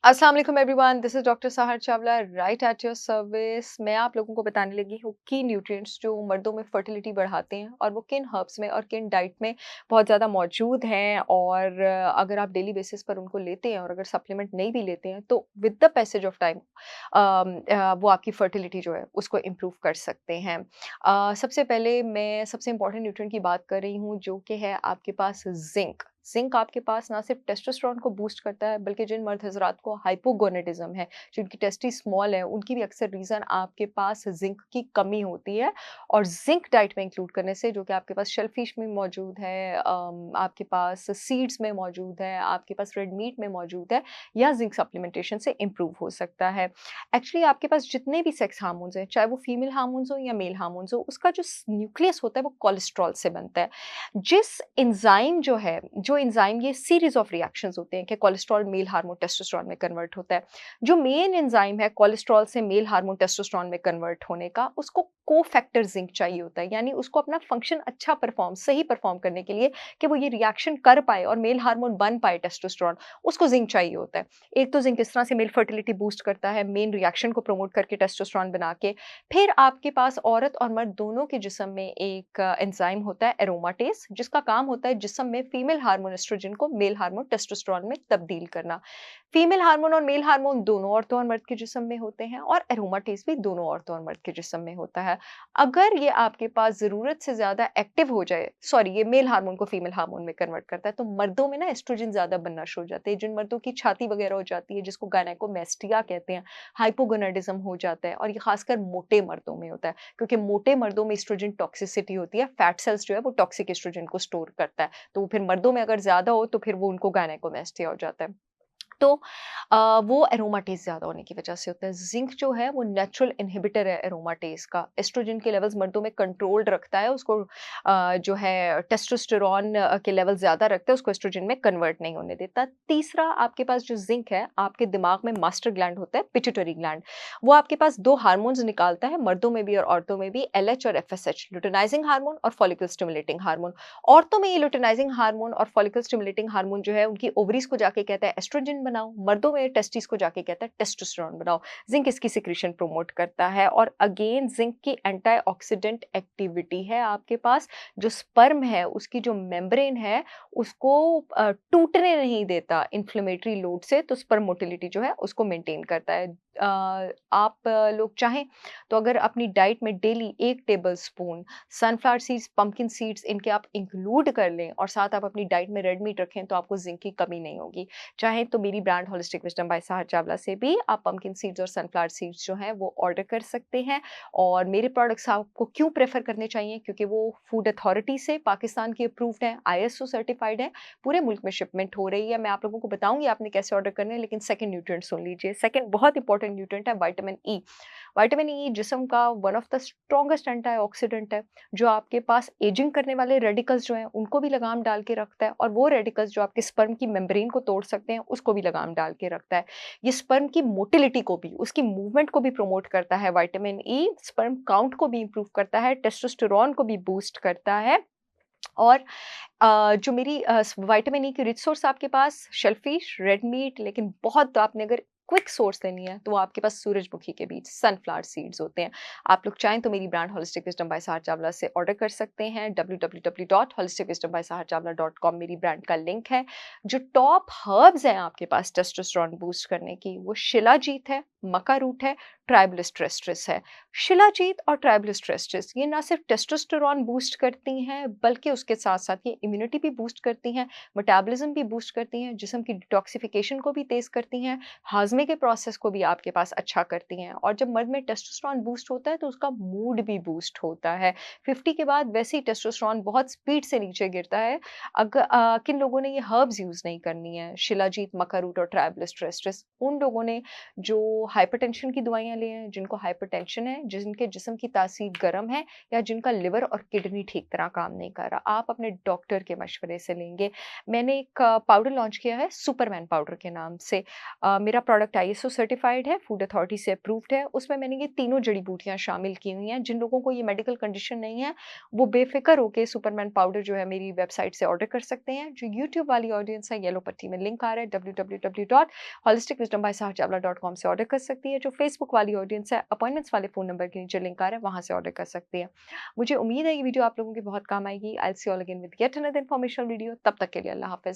अस्सलाम वालेकुम everyone, this is doctor सहर Chawla right at your service. मैं आप लोगों को बताने लगी हूँ की न्यूट्रिएंट्स जो मर्दों में फर्टिलिटी बढ़ाते हैं और वो किन हर्ब्स में और किन डाइट में बहुत ज़्यादा मौजूद हैं। और अगर आप डेली बेसिस पर उनको लेते हैं और अगर सप्लीमेंट नहीं भी लेते हैं तो with the passage of time वो आपकी फर्टिलिटी जो है उसको इम्प्रूव कर सकते हैं। सबसे पहले मैं सबसे इंपॉर्टेंट न्यूट्रिएंट की बात कर रही हूँ जो कि है आपके पास जिंक। जिंक आपके पास ना सिर्फ टेस्टोस्टेरोन को बूस्ट करता है बल्कि जिन मर्द हजरात को हाइपोगोनेडिज्म है, जिनकी टेस्टी स्मॉल है, उनकी भी अक्सर रीजन आपके पास जिंक की कमी होती है। और जिंक डाइट में इंक्लूड करने से जो कि आपके पास शेलफिश में मौजूद है, आपके पास सीड्स में मौजूद है, आपके पास रेड मीट में मौजूद है, या जिंक सप्लीमेंटेशन से इम्प्रूव हो सकता है। एक्चुअली आपके पास जितने भी सेक्स हार्मोन्स हैं, चाहे वो फीमेल हार्मोन्स हो या मेल हार्मोन्स हो, उसका जो न्यूक्लियस होता है वो कोलेस्ट्रॉल से बनता है। जिस एंजाइम जो है, जो एंजाइम, ये सीरीज ऑफ रिएक्शंस होते हैं कि कोलेस्ट्रॉल मेल हार्मोन टेस्टोस्टेरोन में कन्वर्ट होता है। जो मेन एंजाइम है कोलेस्ट्रॉल से मेल हार्मोन टेस्टोस्टेरोन में कन्वर्ट होने का, उसको कोफैक्टर जिंक चाहिए होता है। यानी उसको अपना फंक्शन अच्छा सही परफॉर्म करने के लिए कि वो ये रिएक्शन कर पाए और मेल हार्मोन बन पाए टेस्टोस्टेरोन, उसको जिंक चाहिए होता है। एक तो जिंक इस तरह से मेल फर्टिलिटी बूस्ट करता है, मेन रिएक्शन को प्रमोट करके टेस्टोस्टेरोन बना के। फिर आपके पास औरत और मर्द दोनों के जिस्म में एक एंजाइम होता है एरोमाटेज, जिसका काम होता है जिस्म में फीमेल हार्मोन एस्ट्रोजन को मेल हार्मोन टेस्टोस्टेरोन में तब्दील करना। फीमेल हार्मोन और मेल हार्मोन दोनों औरतों और मर्द के जिस्म में होते हैं और एरोमाटेज भी दोनों औरतों और मर्द के जिस्म में होता है। अगर ये आपके पास ज़रूरत से ज़्यादा एक्टिव हो जाए, सॉरी, ये मेल हार्मोन को फीमेल हार्मोन में कन्वर्ट करता है, तो मर्दों में ना एस्ट्रोजन ज़्यादा बनना शुरू हो जाते हैं। जिन मर्दों की छाती वगैरह हो जाती है, जिसको गायनेकोमेस्टिया कहते हैं, हाइपोगोनाडिज्म हो जाता है, और ये खासकर मोटे मर्दों में होता है, क्योंकि मोटे मर्दों में एस्ट्रोजन टॉक्सिसिटी होती है। फैट सेल्स जो है वो टॉक्सिक एस्ट्रोजन को स्टोर करता है, तो वो फिर मर्दों में अगर ज़्यादा हो तो फिर वो उनको गायनेकोमेस्टिया हो जाता है। तो वो एरोमाटेज़ ज़्यादा होने की वजह से होता है। ज़िंक जो है वो नेचुरल इन्हिबिटर है एरोमाटेज़ का। एस्ट्रोजन के लेवल्स मर्दों में कंट्रोल्ड रखता है, उसको जो है टेस्टोस्टेरोन के लेवल ज़्यादा रखता है, उसको एस्ट्रोजन में कन्वर्ट नहीं होने देता। तीसरा, आपके पास जो ज़िंक है, आपके दिमाग में मास्टर ग्लैंड होता है, पिट्यूटरी ग्लैंड। वो आपके पास 2 हार्मोन्स निकालता है, मर्दों में भी और औरतों में भी, एलएच और एफएसएच, लुटेनाइजिंग हार्मोन और फॉलिकल स्टिमुलेटिंग हार्मोन। औरतों में ये लुटेनाइजिंग हार्मोन और फॉलिकल स्टिमुलेटिंग हार्मोन जो है उनकी ओवरीज को जाके कहता है एस्ट्रोजन बनाओ, मर्दों में टेस्टिस को जाके कहता है टेस्टोस्टेरोन बनाओ। जिंक इसकी सिक्रीशन प्रमोट करता है। और अगेन जिंक की एंटीऑक्सीडेंट एक्टिविटी है आपके पास। जो स्पर्म है उसकी जो मेम्ब्रेन है उसको टूटने नहीं देता इन्फ्लेमेटरी लोड से, तो स्पर्म मोटिलिटी जो है उसको मेंटेन करता है। आप लोग चाहें तो अगर अपनी डाइट में daily 1 table spoon sunflower seeds, pumpkin seeds इनके आप इंक्लूड कर लें और साथ आप अपनी डाइट में रेड मीट रखें, तो आपको जिंक की कमी नहीं होगी। चाहे तो मेरी ब्रांड होलिस्टिक विजडम बाय सहर चावला से भी आप पंपकिन सीड्स और सनफ्लावर सीड्स जो हैं वो ऑर्डर कर सकते हैं। और मेरे प्रोडक्ट्स आपको क्यों प्रेफर करने चाहिए? क्योंकि वो फूड अथॉरिटी से पाकिस्तान की अप्रूव्ड हैं, आईएसओ सर्टिफाइड हैं, पूरे मुल्क में शिपमेंट हो रही है। मैं आप लोगों को बताऊंगी आपने कैसे ऑर्डर करने हैं, लेकिन सेकंड न्यूट्रिएंट सुन लीजिए। सेकंड बहुत इंपॉर्टेंट न्यूट्रिएंट है विटामिन ई। विटामिन ई जिस्म का one of the strongest antioxidant है, जो आपके पास एजिंग करने वाले रेडिकल्स जो हैं उनको भी लगाम डाल के रखता है, और वो रेडिकल्स जो आपके स्पर्म की मेम्ब्रेन को तोड़ सकते हैं उसको भी लगाम डाल के रखता है। ये स्पर्म की मोटिलिटी को भी, उसकी मूवमेंट को भी प्रमोट करता है विटामिन ई, स्पर्म काउंट को भी इंप्रूव करता है, टेस्टोस्टेरोन को भी बूस्ट करता है। और जो मेरी विटामिन ई की रिच सोर्स आपके पास शेलफिश, रेड मीट, लेकिन बहुत आपने अगर क्विक सोर्स लेनी है तो आपके पास सूरजमुखी के बीज, सनफ्लावर सीड्स होते हैं। आप लोग चाहें तो मेरी ब्रांड होलिस्टिक विजडम बाय सहर चावला से ऑर्डर कर सकते हैं। www.holisticwisdombysaharchavla.com मेरी ब्रांड का लिंक है। जो टॉप हर्ब्स हैं आपके पास टेस्टोस्टेरोन बूस्ट करने की, वो शिलाजीत है, मक्का रूट है, ट्राइबलिस ट्रेस्ट्रिस है। शिलाजीत और ट्राइबलिस ट्रेस्ट्रिस ये ना सिर्फ टेस्टोस्टेरोन बूस्ट करती हैं बल्कि उसके साथ साथ ये इम्यूनिटी भी बूस्ट करती हैं, मेटाबॉलिज्म भी बूस्ट करती हैं, जिस्म की डिटॉक्सिफिकेशन को भी तेज करती हैं, हाजमे के प्रोसेस को भी आपके पास अच्छा करती हैं। और जब मर्द में टेस्टोस्टेरोन बूस्ट होता है तो उसका मूड भी बूस्ट होता है। 50 के बाद वैसे ही टेस्टोस्टेरोन बहुत स्पीड से नीचे गिरता है। अगर किन लोगों ने ये हर्ब्स यूज नहीं करनी है, शिलाजीत, मक्का रूट और ट्राइबलिस ट्रेस्ट्रिस, उन लोगों ने जो हाइपरटेंशन की दवाइयाँ लें, जिनको हाइपरटेंशन है, जिनके जिस्म की तासीर गर्म है या जिनका लिवर और किडनी ठीक तरह काम नहीं कर रहा, आप अपने डॉक्टर के मशवरे से लेंगे। मैंने एक पाउडर लॉन्च किया है सुपरमैन पाउडर के नाम से। मेरा प्रोडक्ट आईएसओ सर्टिफाइड है, फूड अथॉरिटी से अप्रूव्ड है। उसमें मैंने ये तीनों जड़ी-बूटियाँ शामिल की हुई हैं। जिन लोगों को ये मेडिकल कंडीशन नहीं है, वो बेफ़िक्र होके सुपरमैन पाउडर जो है मेरी वेबसाइट से ऑर्डर कर सकते हैं। जो यूट्यूब वाली ऑडियंस है, येलो पट्टी में लिंक आ रहा है www.holisticwisdombysaharchavla.com से ऑर्डर कर सकती है। जो फेसबुक वाली ऑडियंस है, अपॉइंटमेंट्स वाले फ़ोन नंबर के नीचे लिंक आ रहा है, वहाँ से ऑर्डर कर सकती है। मुझे उम्मीद है ये वीडियो आप लोगों की बहुत काम आएगी। I will see you all again with yet another informational video. तब तक के लिए अल्लाह हाफ़िज़।